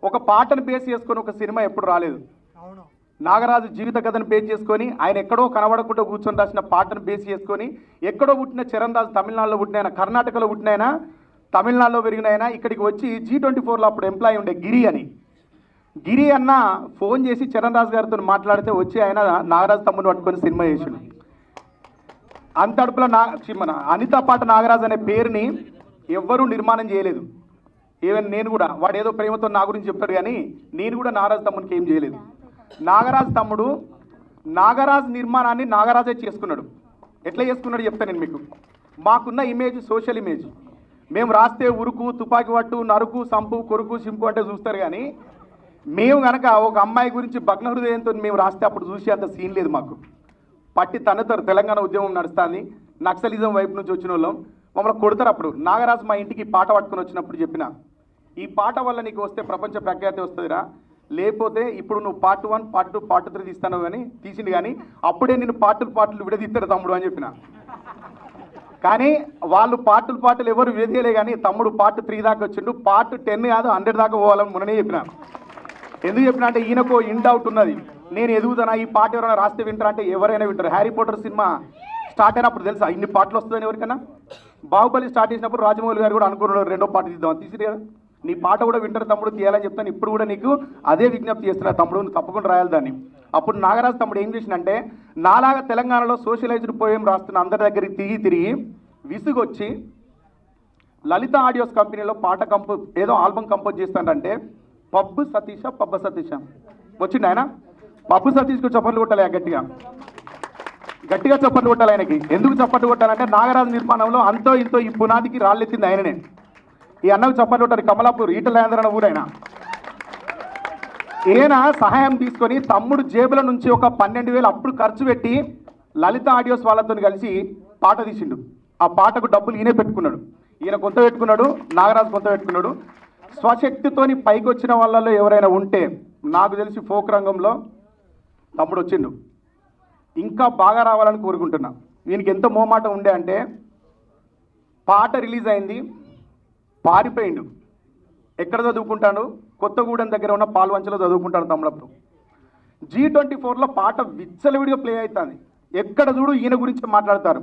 ఒక పాటను బేస్ చేసుకొని ఒక సినిమా ఎప్పుడు రాలేదు. నాగరాజు జీవిత కథను బేస్ చేసుకొని, ఆయన ఎక్కడో కనబడకుండా కూర్చొని రాసిన పాటను బేస్ చేసుకొని, ఎక్కడో పుట్టిన చరణ్ రాజు తమిళనాడులో పుట్టిన, కర్ణాటకలో పుట్టిన, తమిళనాడులో పెరిగిన ఇక్కడికి వచ్చి G24లో అప్పుడు ఎంప్లాయీ ఉండే గిరి అన్న ఫోన్ చేసి చరణ్ రాజు గారితో మాట్లాడితే వచ్చి ఆయన నాగరాజు తమ్ముని పట్టుకొని సినిమా చేసాడు. అంతడుపులో మన అనిత పాట నాగరాజు అనే పేరుని ఎవ్వరూ నిర్మాణం చేయలేదు. ఈవెన్ నేను కూడా, వాడు ఏదో ప్రేమతో నా గురించి చెప్తాడు కానీ నేను కూడా నాగరాజు తమ్మునికి ఏం చేయలేదు. నాగరాజు తమ్ముడు నాగరాజు నిర్మాణాన్ని నాగరాజే చేసుకున్నాడు. ఎట్లా చేసుకున్నాడు చెప్తాను నేను మీకు. మాకున్న ఇమేజ్ సోషల్ ఇమేజ్. మేము రాస్తే ఉరుకు, తుపాకి పట్టు, నరుకు, సంపు, కొరుకు, సింపు అంటే చూస్తారు కానీ మేము కనుక ఒక అమ్మాయి గురించి భగ్న హృదయంతో మేము రాస్తే అప్పుడు చూసి అంత సీన్ లేదు మాకు. పట్టి తన్నుతారు. తెలంగాణ ఉద్యమం నడుస్తుంది, నక్సలిజం వైపు నుంచి వచ్చిన వాళ్ళం, మమ్మల్ని కొడతారు. అప్పుడు నాగరాజు మా ఇంటికి పాట పట్టుకొని వచ్చినప్పుడు చెప్పిన, ఈ పాట వల్ల నీకు వస్తే ప్రపంచ ప్రఖ్యాతి వస్తుందిరా, లేకపోతే ఇప్పుడు నువ్వు పార్ట్ 1, పార్ట్ 2, పార్ట్ 3 తీస్తాను కానీ తీసింది కానీ అప్పుడే నేను పార్టులు విడదీస్తారు తమ్ముడు అని చెప్పిన. కానీ వాళ్ళు పార్టులు ఎవరు విడదీయలే కానీ తమ్ముడు పార్ట్ 3 దాకా వచ్చిండు. పార్ట్ 10 కాదు 100 దాకా పోవాలని మొన్ననే చెప్పిన. ఎందుకు చెప్పిన అంటే ఈయనకు ఇన్ డౌట్ ఉన్నది, నేను ఎదుగుతానా, ఈ పాట ఎవరైనా రాస్తే వింటారా అంటే ఎవరైనా వింటారు. హ్యారీ పోటర్ సినిమా స్టార్ట్ అయినప్పుడు తెలుసా ఇన్ని పాటలు వస్తుందని ఎవరికైనా? బాహుబలి స్టార్ట్ చేసినప్పుడు రాజమౌళి గారు కూడా అనుకున్నారు రెండో పాట తీద్దాం, తీసిరు కదా. నీ పాట కూడా వింటారు తమ్ముడు, తీయాలని చెప్తాను. ఇప్పుడు కూడా నీకు అదే విజ్ఞప్తి చేస్తున్నా తమ్ముడు, నువ్వు తప్పకుండా రాయాలి దాన్ని. అప్పుడు నాగరాజు తమ్ముడు ఏం చేసిందంటే, నాలాగా తెలంగాణలో సోషలైజ్డ్ పోయం రాస్తున్న అందరి దగ్గరికి తిరిగి విసుగొచ్చి లలిత ఆడియోస్ కంపెనీలో పాట ఏదో ఆల్బమ్ కంపోజ్ చేస్తానంటే పబ్బు సతీష వచ్చిండు ఆయన. పబ్బు సతీష్కు చప్పట్లు కొట్టాలి గట్టిగా గట్టిగా చప్పట్లు కొట్టాలి ఆయనకి. ఎందుకు చప్పట్లు కొట్టాలంటే నాగరాజు నిర్మాణంలో అంతో ఇంతో ఈ పునాదికి రాళ్ళెత్తింది ఆయననే. ఈ అన్నకు చప్పట్లు కొట్టారు. కమలాపూర్ ఈటలేంద్రన ఊరైనా ఈయన సహాయం తీసుకొని తమ్ముడు జేబుల నుంచి ఒక 12,000 అప్పుడు ఖర్చు పెట్టి లలిత ఆడియోస్ వాళ్ళతో కలిసి పాట తీసిండు. ఆ పాటకు డబ్బులు ఈయనే పెట్టుకున్నాడు. ఈయన కొంత పెట్టుకున్నాడు, నాగరాజు కొంత పెట్టుకున్నాడు. స్వశక్తితోని పైకి వచ్చిన వాళ్ళలో ఎవరైనా ఉంటే నాకు తెలిసి ఫోక్ రంగంలో తమ్ముడు వచ్చిండు. ఇంకా బాగా రావాలని కోరుకుంటున్నా. వీనికి ఎంత మోమాట ఉండే అంటే పాట రిలీజ్ అయింది, పారిపోయిండు. ఎక్కడ చదువుకుంటాడు? కొత్తగూడెం దగ్గర ఉన్న పాల్వంచలో చదువుకుంటాడు తమ్ముడప్పుడు. G24లో పాట విచ్చలవిడిగా ప్లే అవుతుంది. ఎక్కడ చూడు ఈయన గురించి మాట్లాడతారు.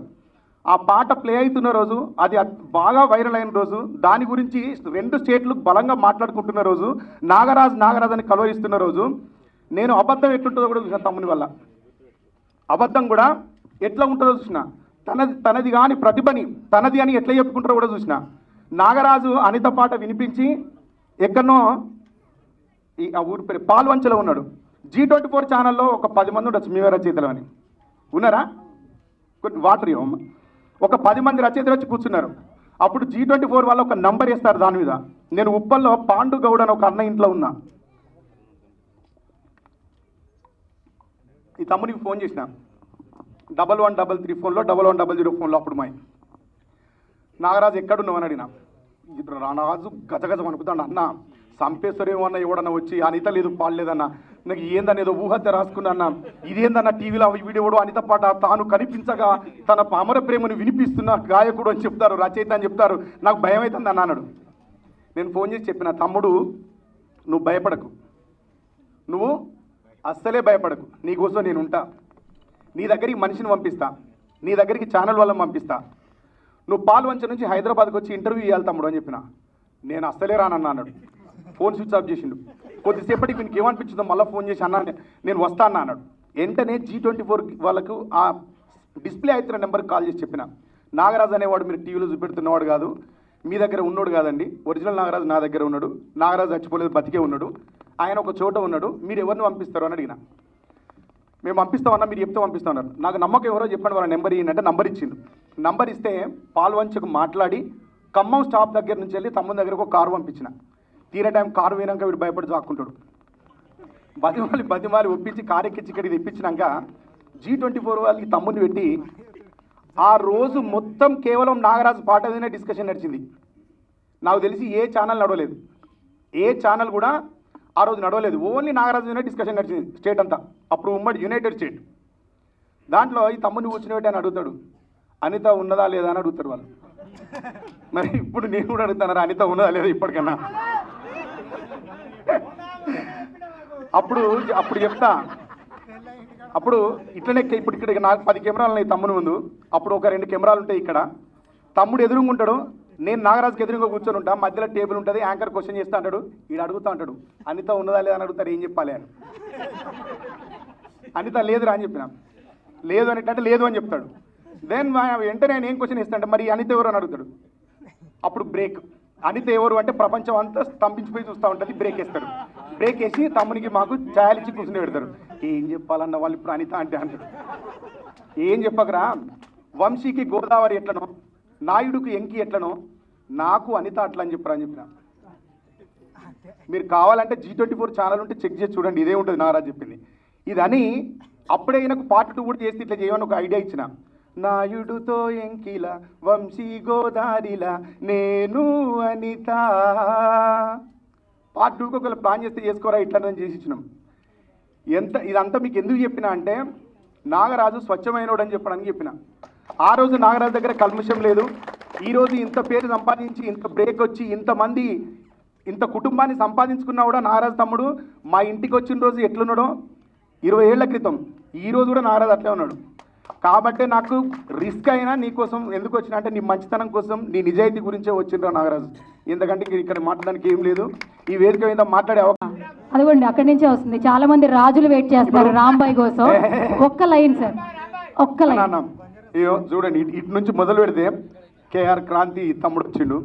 ఆ పాట ప్లే అవుతున్న రోజు, అది బాగా వైరల్ అయిన రోజు, దాని గురించి 2 స్టేట్లు బలంగా మాట్లాడుకుంటున్న రోజు, నాగరాజ్ అని కలవరిస్తున్న రోజు, నేను అబద్ధం ఎట్లుంటుందో కూడా చూసిన తమ్ముని వల్ల. అబద్ధం కూడా ఎట్లా ఉంటుందో చూసిన. తనది కానీ ప్రతిభని తనది అని ఎట్లా చెప్పుకుంటారో కూడా చూసిన. నాగరాజు అనిత పాట వినిపించి ఎక్కడనో ఆ ఊరి పేరు పాల్వంచలో ఉన్నాడు. G24 ఛానల్లో ఒక 10 మంది ఉండొచ్చు, మీవే రచయితలు అని ఉన్నారా? వాటర్ ఇవ్వమ్మ. ఒక 10 మంది రచయితలు వచ్చి కూర్చున్నారు. అప్పుడు G24 వాళ్ళు ఒక నంబర్ ఇస్తారు దాని మీద. నేను ఉప్పల్లో పాండు గౌడ్ అని ఒక అన్న ఇంట్లో ఉన్నా. ఈ తమ్మునికి ఫోన్ చేసిన 1133 ఫోన్లో 1100 ఫోన్లో అప్పుడు మాయి నాగరాజు ఎక్కడున్నావు అని అడిగినా. రాజు గజగజ అనుకుతాడు. అన్న సంపేశ్వరేమో అన్న ఎవడన్నా వచ్చి అనిత లేదు పాడలేదన్న, నాకు ఏందన్న ఏదో ఊహత్య రాసుకున్నా, ఇదేందన్న టీవీలో వీడియోడు అనిత పాట తాను కనిపించగా తన అమర ప్రేమను వినిపిస్తున్న గాయకుడు అని చెప్తారు, రచయిత అని చెప్తారు, నాకు భయం అవుతుంది అన్న అన్నాడు. నేను ఫోన్ చేసి చెప్పిన, తమ్ముడు నువ్వు భయపడకు, నువ్వు అస్సలే భయపడకు, నీకోసం నేను ఉంటా. నీ దగ్గరికి మనిషిని పంపిస్తా, నీ దగ్గరికి ఛానల్ వాళ్ళని పంపిస్తా. నువ్వు పాల్వంచ నుంచి హైదరాబాద్కి వచ్చి ఇంటర్వ్యూ ఇవ్వాలి తమ్ముడు అని చెప్పిన. నేను అస్సలే రానన్నా అన్నాడు. ఫోన్ స్విచ్ ఆఫ్ చేసిండు. కొద్దిసేపటికి వీనికి ఏమనిపించిందో మళ్ళీ ఫోన్ చేసి అన్నా నేను వస్తా అన్నా అన్నాడు. వెంటనే G24 వాళ్ళకు ఆ డిస్ప్లే అవుతున్న నెంబర్కి కాల్ చేసి చెప్పిన, నాగరాజు అనేవాడు మీరు టీవీలో చూపెడుతున్నవాడు కాదు, మీ దగ్గర ఉన్నోడు కాదండి, ఒరిజినల్ నాగరాజు నా దగ్గర ఉన్నాడు, నాగరాజు చచ్చిపోలేదు బతికే ఉన్నాడు, ఆయన ఒక చోట ఉన్నాడు, మీరు ఎవరిని పంపిస్తారు అని అడిగిన. మేము పంపిస్తామన్నా, మీరు చెప్తే పంపిస్తామన్నారు. నాకు నమ్మకం ఎవరో చెప్పండి వాళ్ళ నెంబర్ ఇయ్యంటే నంబర్ ఇచ్చిండు. నంబర్ ఇస్తే పాల్వంచకు మాట్లాడి ఖమ్మం స్టాప్ దగ్గర నుంచి వెళ్ళి తమ్ముని దగ్గరకు ఒక కారు పంపించిన. తీరే టైం కారు పోయినాక వీడు భయపడి చాక్కుంటాడు. బతిమాలి ఒప్పించి కారు ఎక్కించి ఇక్కడికి తెప్పించినాక G24 వాళ్ళకి తమ్ముని పెట్టి ఆ రోజు మొత్తం కేవలం నాగరాజు పాట మీదనే డిస్కషన్ నడిచింది. నాకు తెలిసి ఏ ఛానల్ నడవలేదు, ఏ ఛానల్ కూడా ఆ రోజు నడవలేదు. ఓన్లీ నాగరాజు మీదనే డిస్కషన్ నడిచింది స్టేట్ అంతా. అప్పుడు ఉమ్మడి యునైటెడ్ స్టేట్. దాంట్లో ఈ తమ్ముని కూర్చుని పెట్టి అని అడుగుతాడు, అనిత ఉన్నదా లేదా అని అడుగుతారు వాళ్ళు. మరి ఇప్పుడు నేను కూడా అడుగుతాను, అనిత ఉన్నదా లేదా ఇప్పటికన్నా. అప్పుడు చెప్తా. అప్పుడు ఇట్లనే ఇప్పుడు ఇక్కడ నాకు 10 కెమెరాలు ఉన్నాయి తమ్ముని ముందు. అప్పుడు ఒక 2 కెమెరాలు ఉంటాయి ఇక్కడ. తమ్ముడు ఎదురుగా ఉంటాడు, నేను నాగరాజుకి ఎదురుగా కూర్చొని ఉంటా. మధ్యలో టేబుల్ ఉంటుంది, యాంకర్ క్వశ్చన్ చేస్తా అంటాడు, ఈడు అడుగుతా అంటాడు, అనిత ఉన్నదా లేదా అని అడుగుతారు. ఏం చెప్పాలి అని. అనిత లేదురా అని చెప్పిన. లేదు అనేటంటే లేదు అని చెప్తాడు. దెన్ వెంటనే నేను ఏం క్వశ్చన్ ఇస్తాను, మరి అనిత ఎవరు అని అడుగుతాడు. అప్పుడు బ్రేక్. అనిత ఎవరు అంటే ప్రపంచం అంతా స్తంభించిపోయి చూస్తూ ఉంటుంది. బ్రేక్ వేస్తాడు. బ్రేక్ వేసి తమ్మునికి మాకు ఛాయలిచ్చి కూర్చుని పెడతారు. ఏం చెప్పాలన్న వాళ్ళు ఇప్పుడు అనిత అంటే అంటారు. ఏం చెప్పకరా, వంశీకి గోదావరి ఎట్లనో, నాయుడుకు ఎంకి ఎట్లనో, నాకు అనిత అట్లా అని చెప్పరా అని చెప్పిన. మీరు కావాలంటే G24 ఛానల్ ఉంటే చెక్ చేసి చూడండి, ఇదే ఉంటుంది నాగరాజు చెప్పింది. ఇదని అప్పుడే ఈయనకు పార్ట్ 2 కూడా చేస్తే ఇట్లా చేయమని ఒక ఐడియా ఇచ్చిన. నాయుడుతో ఎంకిల వంశీ గోదారిలా నేను అనిత పార్ట్ 2కి ఒకవేళ ప్లాన్ చేస్తే చేసుకోరా ఇట్లా చేసి ఇచ్చినాం. ఇదంతా మీకు ఎందుకు చెప్పినా అంటే నాగరాజు స్వచ్ఛమైనోడు అని చెప్పడానికి చెప్పిన. ఆ రోజు నాగరాజు దగ్గర కల్మషం లేదు. ఈరోజు ఇంత పేరు సంపాదించి, ఇంత బ్రేక్ వచ్చి, ఇంతమంది ఇంత కుటుంబాన్ని సంపాదించుకున్నా కూడా నాగరాజు తమ్ముడు మా ఇంటికి వచ్చిన రోజు ఎట్లున్నాడో 20 ఏళ్ల క్రితం, ఈరోజు కూడా నాగరాజు అట్లే ఉన్నాడు. కాబట్టి నాకు రిస్క్ అయినా నీకోసం ఎందుకు వచ్చిన అంటే నీ మంచితనం కోసం నీ నిజాయితీ గురించే వచ్చిండ్రా నాగరాజు. ఎందుకంటే ఇక్కడ మాట్లాడడానికి ఏం లేదు. ఈ వేదిక మీద మాట్లాడే అదిగోండి అక్కడి నుంచే వస్తుంది. చాలా మంది రాజులు వెయిట్ చేస్తారు రాంబాయ్ కోసం. ఒక్క లైన్ సార్, ఒక్క లైన్. అయ్యో చూడండి, ఇటు నుంచి మొదలు పెడితే కేఆర్ క్రాంతి తమ్ముడు వచ్చిండు,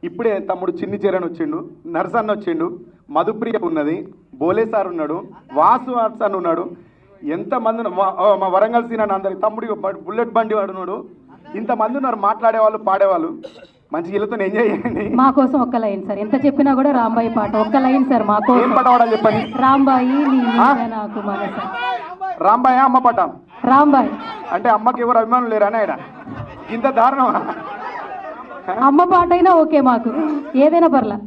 ఇప్పుడే తమ్ముడు చిన్ని చరణ్ వచ్చిండు, నర్సన్న వచ్చిండు, మధుప్రియ ఉన్నది, బోలే సార్ ఉన్నాడు, వాసు అని ఉన్నాడు, ఎంతమంది మా వరంగల్ సీన్ అని అందరి తమ్ముడు బుల్లెట్ బండి వాడు ఉన్నాడు. ఇంతమంది ఉన్నారు మాట్లాడేవాళ్ళు పాడేవాళ్ళు. మంచి వీళ్ళతో ఎంజాయ్ చేయండి. మా కోసం ఒక్క లైన్ సార్, ఎంత చెప్పినా కూడా రాంబాయి పాట ఒక్క లైన్ సార్ మా కోసం. ఏం పాట పాడాలి చెప్పండి. రాంబాయి నీ మీద నాకు మనసు. రాంబాయి అమ్మ పాట. రాంబాయి అంటే అమ్మకి ఎవరు అభిమానులు లేరా ఆయన? ఇంత దారుణం. అమ్మ పాట అయినా ఓకే, మాకు ఏదైనా పర్లా,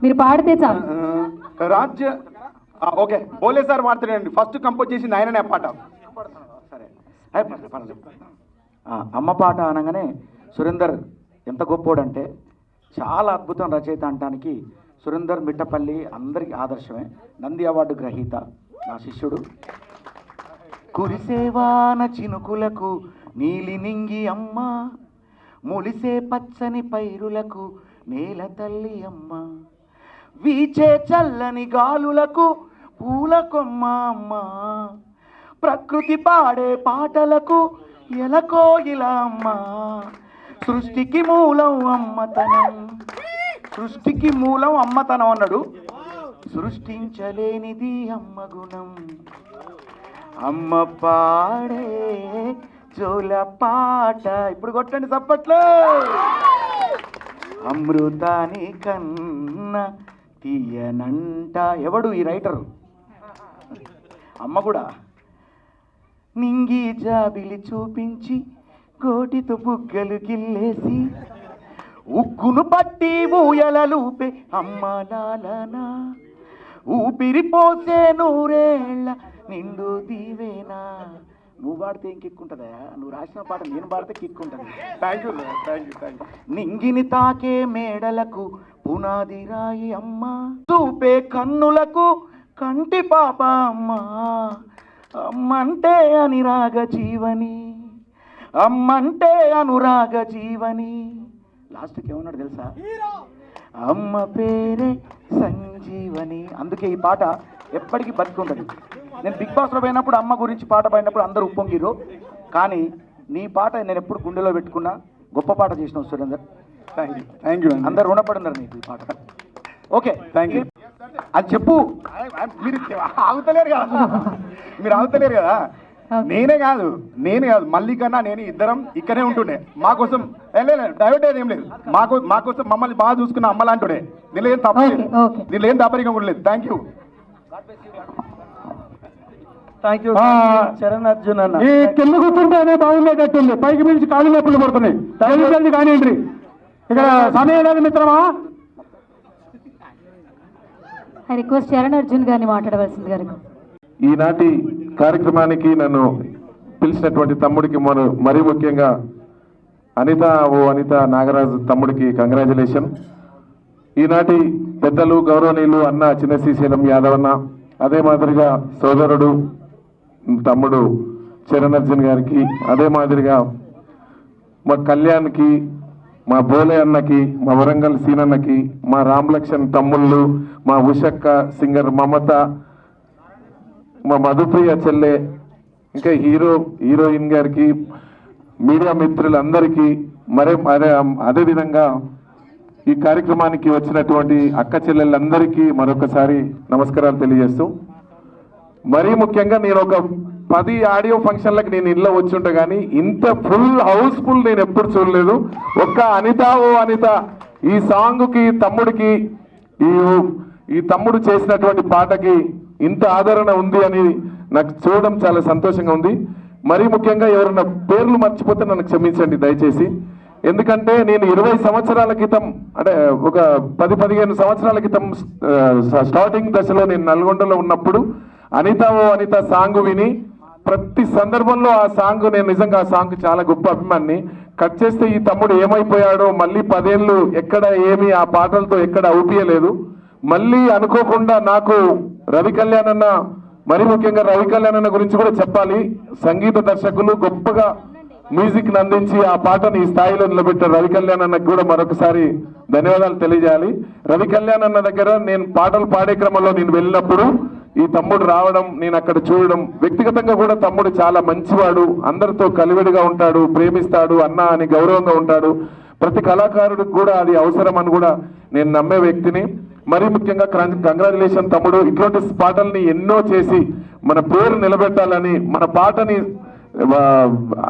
మీరు పాడితే చాలు. రాజ్య ఓకే, బోలే సార్ మాట్లాడండి. ఫస్ట్ కంపోజ్ చేసింది ఆయననే పాట. సరే, అమ్మ పాట అనగానే సురేందర్ ఎంత గొప్పోడంటే చాలా అద్భుతం రచయిత అనటానికి సురేందర్ మిట్టపల్లి అందరికీ ఆదర్శమే. నంది అవార్డు గ్రహీత నా శిష్యుడు. కురిసేవాన చినుకులకు నీలి నింగి అమ్మ, ములిసే పచ్చని పైరులకు నేల తల్లి అమ్మ, వీచే చల్లని గాలులకు పూల కొమ్మ అమ్మ, ప్రకృతి పాడే పాటలకు ఎలకోయిల అమ్మ, సృష్టికి మూలం అమ్మతనం, సృష్టికి మూలం అమ్మతనం అన్నాడు. సృష్టించలేనిది అమ్మ గుణం, అమ్మ పాడే జోల పాట. ఇప్పుడు కొట్టండి చప్పట్లు. అమృతాని కన్నా తీయనంట. ఎవడు ఈ రైటరు? అమ్మ కూడా. నింగి జాబిలి చూపించి కోటితో బుగ్గలు గిల్లేసి ఉగ్గును పట్టి ఊయలూపే అమ్మ లాలనా, ఊపిరి పోసే నూరేళ్ళ నిండు దీవేనా. నువ్వు పాడితే ఏం కిక్కుంటుందా? నువ్వు రాసిన పాట నేను పాడితే కిక్కుంటుంది. Thank you thank you thank you. నింగిని తాకే మేడలకు పునాది రాయి అమ్మ, చూపే కన్నులకు కంటి పాప అమ్మ, అమ్మంటే అనురాగ జీవని, అమ్మంటే అనురాగ జీవని. లాస్ట్కి ఏమన్నాడు తెలుసా? అమ్మ పేరే సంజీవని. అందుకే ఈ పాట ఎప్పటికీ బతికుంటుంది. నేను బిగ్ బాస్లో పోయినప్పుడు అమ్మ గురించి పాట పాడినప్పుడు అందరూ ఉప్పొంగిరు, కానీ నీ పాట నేను ఎప్పుడు గుండెలో పెట్టుకున్నా. గొప్ప పాట చేసినావు సురేందర్. Thank you. అందరు రుణపడున్నారు నీకు ఈ పాట. Okay, thank you. అది చెప్పు. మీరు ఆగుతలేరు కదా, మీరు ఆగుతలేరు కదా. నేనే కాదు మల్లికన్నా నేను ఇద్దరం ఇక్కడే ఉంటుండే. మాకోసం డైవర్ట్ అయ్యేది ఏం లేదు. మాకోసం మమ్మల్ని బాగా చూసుకున్న అమ్మ లాంటిడే. దీనిలో ఏం తప్ప లేదు, దీనిలో ఏం దాపరికం కూడా లేదు. Thank you. Thank you Charan Arjun అన్న. ఈ కింద కూర్చుంటేనే బాగుండేటట్టుంది, పైకి మించి కాళ్ళు నొప్పులు పడుతున్నాయి. జల్దీ కానివ్వండి, ఇక్కడ సమయం లేదు మిత్రమా. ఐ రిక్వెస్ట్ చరణ్ అర్జున్ గారిని మాట్లాడవలసింది గారు. ఈనాటి కార్యక్రమానికి నన్ను పిలిచినటువంటి తమ్ముడికి మరీ ముఖ్యంగా అనిత నాగరాజు తమ్ముడికి కంగ్రాచులేషన్. ఈనాటి పెద్దలు గౌరవనీయులు అన్న చిన్న శ్రీశైలం యాదవ్ అన్న, అదే మాదిరిగా సోదరుడు తమ్ముడు చరణ్ అర్జున్ గారికి, అదే మాదిరిగా మా కళ్యాణ్కి, మా బోలే అన్నకి, మా వరంగల్ సీనన్నకి, మా రామలక్ష్మణ్ తమ్ముళ్ళు, మా ఉషక్క సింగర్ మమత, మా మధుప్రియ చెల్లె, ఇంకా హీరోయిన్ గారికి, మీడియా మిత్రులందరికీ, అదేవిధంగా ఈ కార్యక్రమానికి వచ్చినటువంటి అక్క చెల్లెళ్ళందరికీ మరొకసారి నమస్కారాలు తెలియజేస్తూ, మరీ ముఖ్యంగా నేను ఒక 10 ఆడియో ఫంక్షన్లకు నేను ఇంట్లో వచ్చి ఉంటా, కానీ ఇంత హౌస్ఫుల్ నేను ఎప్పుడు చూడలేదు. ఒక్క అనిత ఈ సాంగ్కి తమ్ముడికి ఈ తమ్ముడు చేసినటువంటి పాటకి ఇంత ఆదరణ ఉంది అని నాకు చూడడం చాలా సంతోషంగా ఉంది. మరీ ముఖ్యంగా ఎవరైనా పేర్లు మర్చిపోతే నన్ను క్షమించండి దయచేసి. ఎందుకంటే నేను 20 సంవత్సరాల క్రితం, అంటే ఒక 10-15 సంవత్సరాల క్రితం స్టార్టింగ్ దశలో నేను నల్గొండలో ఉన్నప్పుడు అనిత సాంగ్ విని ప్రతి సందర్భంలో ఆ సాంగ్, నేను నిజంగా ఆ సాంగ్ చాలా గొప్ప అభిమాన్ని. కట్ చేస్తే ఈ తమ్ముడు ఏమైపోయాడో, మళ్ళీ 10 ఏళ్ళు ఎక్కడ ఏమి ఆ పాటలతో ఎక్కడ ఔపియలేదు. మళ్ళీ అనుకోకుండా నాకు రవి కళ్యాణ్ అన్న మరి ముఖ్యంగా రవి కళ్యాణ్ అన్న గురించి కూడా చెప్పాలి. సంగీత దర్శకులు గొప్పగా మ్యూజిక్ అందించి ఆ పాటని ఈ స్థాయిలో నిలబెట్టారు. రవి కళ్యాణ్ అన్నకు కూడా మరొకసారి ధన్యవాదాలు తెలియజేయాలి. రవి కళ్యాణ్ అన్న దగ్గర నేను పాటలు పాడే క్రమంలో నేను వెళ్ళినప్పుడు ఈ తమ్ముడు రావడం, నేను అక్కడ చూడడం, వ్యక్తిగతంగా కూడా తమ్ముడు చాలా మంచివాడు, అందరితో కలివిడిగా ఉంటాడు, ప్రేమిస్తాడు, అన్న అని గౌరవంగా ఉంటాడు. ప్రతి కళాకారుడికి కూడా అది అవసరం అని కూడా నేను నమ్మే వ్యక్తిని. మరీ ముఖ్యంగా కంగ్రాచులేషన్ తమ్ముడు, ఇటువంటి పాటల్ని ఎన్నో చేసి మన పేరు నిలబెట్టాలని, మన పాటని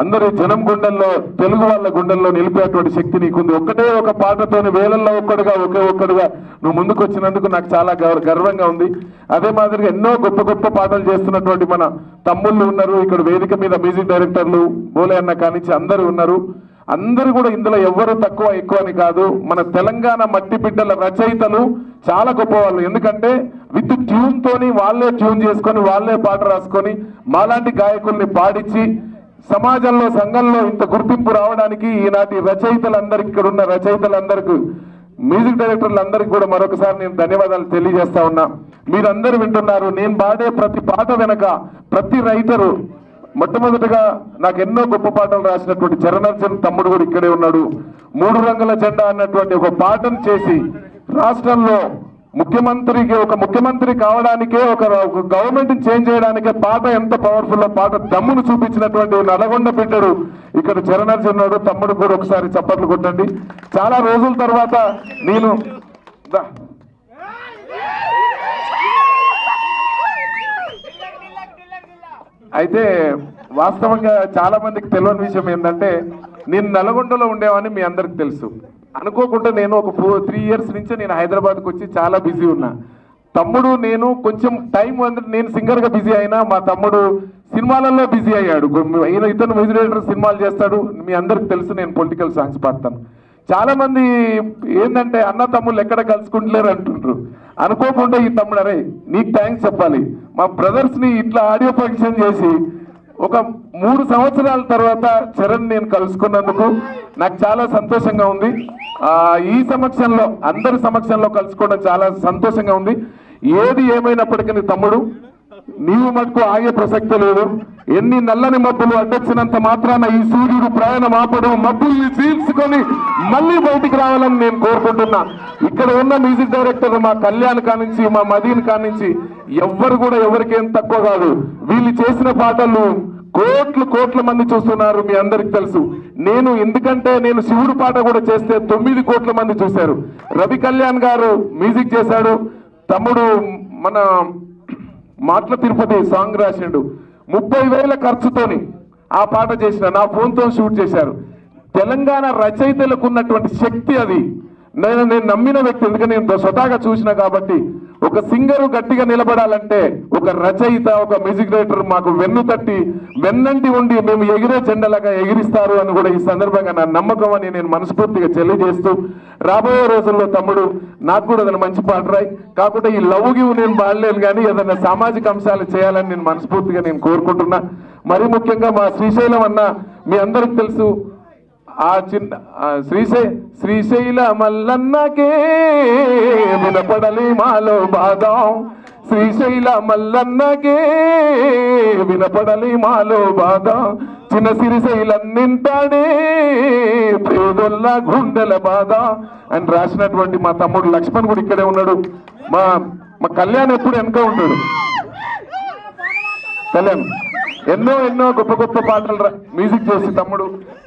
అందరి జనం గుండెల్లో, తెలుగు వాళ్ళ గుండెల్లో నిలిపేటువంటి శక్తి నీకుంది. ఒక్కటే ఒక పాటతోని వేలల్లో ఒక్కడుగా ఒక్కడుగా నువ్వు ముందుకు వచ్చినందుకు నాకు చాలా గర్వంగా ఉంది. అదే మాదిరిగా ఎన్నో గొప్ప గొప్ప పాటలు చేస్తున్నటువంటి మన తమ్ముళ్ళు ఉన్నారు ఇక్కడ వేదిక మీద, మ్యూజిక్ డైరెక్టర్లు బోలే అన్న కానించి అందరూ ఉన్నారు. అందరూ కూడా ఇందులో ఎవ్వరు తక్కువ ఎక్కువ అని కాదు. మన తెలంగాణ మట్టి బిడ్డల రచయితలు చాలా గొప్పవాళ్ళు. ఎందుకంటే విత్ ట్యూన్ తోని వాళ్ళే ట్యూన్ చేసుకొని వాళ్ళే పాట రాసుకొని మాలాంటి గాయకుల్ని పాడించి సమాజంలో, సంఘంలో ఇంత గుర్తింపు రావడానికి ఈనాటి రచయితలందరికీ, ఇక్కడ ఉన్న రచయితలందరికీ, మ్యూజిక్ డైరెక్టర్లందరికీ కూడా మరొకసారి నేను ధన్యవాదాలు తెలియజేస్తా ఉన్నా. మీరందరూ వింటున్నారు. నేను పాడే ప్రతి పాట వెనక ప్రతి రైటరు, మొట్టమొదటిగా నాకు ఎన్నో గొప్ప పాటలు రాసినటువంటి చరణార్జున్ తమ్ముడు కూడా ఇక్కడే ఉన్నాడు. 3 రంగుల జెండా అన్నటువంటి ఒక పాటను చేసి రాష్ట్రంలో ఒక ముఖ్యమంత్రి కావడానికే, ఒక గవర్నమెంట్ చేంజ్ చేయడానికే పాట ఎంత పవర్ఫుల్, పాట దమ్మును చూపించినటువంటి నల్గొండ బిడ్డడు ఇక్కడ చరణార్జున్ ఉన్నాడు. తమ్ముడు కూడా ఒకసారి చప్పట్లు కొట్టండి. చాలా రోజుల తర్వాత నేను అయితే వాస్తవంగా చాలా మందికి తెలియని విషయం ఏంటంటే, నేను నల్గొండలో ఉండేవాడిని మీ అందరికి తెలుసు. అనుకోకుండా నేను ఒక 3 ఇయర్స్ నుంచి నేను హైదరాబాద్కి వచ్చి చాలా బిజీ ఉన్నా. తమ్ముడు నేను కొంచెం టైం నేను సింగర్గా బిజీ అయినా, మా తమ్ముడు సినిమాలలో బిజీ అయ్యాడు. ఇతను మ్యూజిక్ డైరెక్టర్ సినిమాలు చేస్తాడు. మీ అందరికి తెలుసు నేను పొలిటికల్ సాంగ్స్ పాడతాను. చాలా మంది ఏంటంటే అన్న తమ్ముళ్ళు ఎక్కడ కలుసుకుంటలేరు అంటుండ్రు. అనుకోకుండా ఈ తమ్ముడు, అరే నీకు థ్యాంక్స్ చెప్పాలి, మా బ్రదర్స్ని ఇట్లా ఆడియో ఫంక్షన్ చేసి ఒక 3 సంవత్సరాల తర్వాత చరణ్ నేను కలుసుకున్నందుకు నాకు చాలా సంతోషంగా ఉంది. ఈ సమక్షంలో, అందరి సమక్షంలో కలుసుకోవడం చాలా సంతోషంగా ఉంది. ఏది ఏమైనప్పటికీ తమ్ముడు, నీవు మటుకు ఆగే ప్రసక్తి లేదు. ఎన్ని నల్లని మబ్బులు అడ్డొచ్చినంత మాత్రాన ఈ సూర్యుడు ప్రయాణం ఆపడం, మబ్బుల్ని చీల్చుకొని మళ్ళీ బయటికి రావాలని నేను కోరుకుంటున్నా. ఇక్కడ ఉన్న మ్యూజిక్ డైరెక్టర్ మా కళ్యాణ్ కానించి, మా మదీన్ కానించి ఎవ్వరు కూడా ఎవరికేం తక్కువ కాదు. వీళ్ళు చేసిన పాటలు కోట్ల మంది చూస్తున్నారు, మీ అందరికి తెలుసు. ఎందుకంటే నేను శివుడు పాట కూడా చేస్తే 9 కోట్ల మంది చూశారు. రవి కళ్యాణ్ గారు మ్యూజిక్ చేశాడు. తమ్ముడు మన మాటల తిరుపతి సాంగ్ రాసిండు. 30,000 ఖర్చుతోని ఆ పాట చేసిన, నా ఫోన్తో షూట్ చేశారు. తెలంగాణ రచయితలకు ఉన్నటువంటి శక్తి అది. నేను నమ్మిన వ్యక్తి, ఎందుకంటే నేను స్వతహాగా చూసిన కాబట్టి. ఒక సింగరు గట్టిగా నిలబడాలంటే ఒక రచయిత, ఒక మ్యూజిక్ డైరెక్టర్ మాకు వెన్నంటి ఉండి మేము ఎగిరే జెండలాగా ఎగిరిస్తారు అని కూడా ఈ సందర్భంగా నా నమ్మకం అని నేను మనస్ఫూర్తిగా తెలియజేస్తూ, రాబోయే రోజుల్లో తమ్ముడు నాకు కూడా ఏదైనా మంచి పాట రాయి. కాకపోతే ఈ లవ్ గివ్ నేను పాడలేను, కానీ ఏదైనా సామాజిక అంశాలు చేయాలని నేను మనస్ఫూర్తిగా నేను కోరుకుంటున్నా. మరీ ముఖ్యంగా మా శ్రీశైలం అన్న మీ అందరికి తెలుసు. ఆ శ్రీశైల మల్లన్నకే వినపడలి మాలో బాధ, శ్రీశైల మల్లన్నకే వినపడలి మాలో బాధ, చిన్న శ్రీశైలం నింటాడే పేదొల్ల గుండెల బాధ అని రాసినటువంటి మా తమ్ముడు లక్ష్మణ్ కూడా ఇక్కడే ఉన్నాడు. మా కళ్యాణ్ ఎప్పుడు వెనక ఉంటాడు. కళ్యాణ్ ఎన్నో గొప్ప పాటలు మ్యూజిక్ చేసి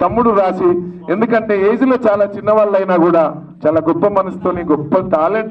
తమ్ముడు రాసి, ఎందుకంటే ఏజ్లో చాలా చిన్నవాళ్ళైనా కూడా చాలా గొప్ప మనసుతోని, గొప్ప టాలెంట్